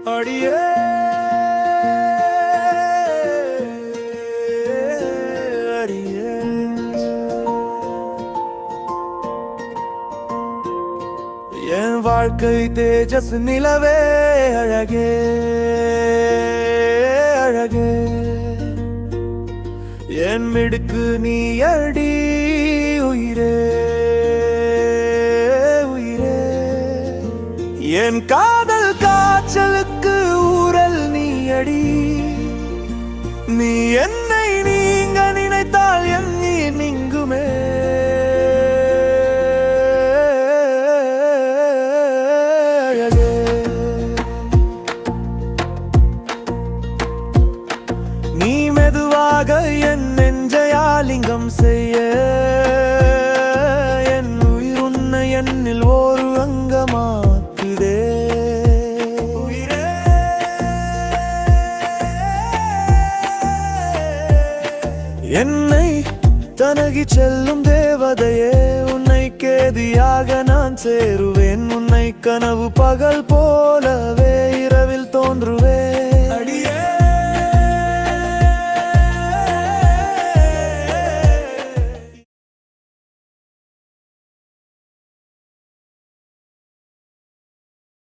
அடியே அடியே என் வாழ்க்கை தேஜஸ் நிலவே அழகே அழகே என் மிடுக்கு நீ அடி உயிரே உயிரே என் காதல் காய்ச்சலுக்கு ஊரல் நீ அடி நீ என்னை நீங்க நினைத்தால் என் நீ நீங்குமே அழகே நீ மெதுவாக என் நெஞ்சையாலிங்கம் செய்ய என் உயிர் உன்னை என்னில் ஒரு அங்கமாக்குதே உயிரே என்னை தனகி செல்லும் தேவதையே உன்னை கேதியாக நான் சேருவேன் உன்னை கனவு பகல் போலவே இரவில் தோன்றுவேன்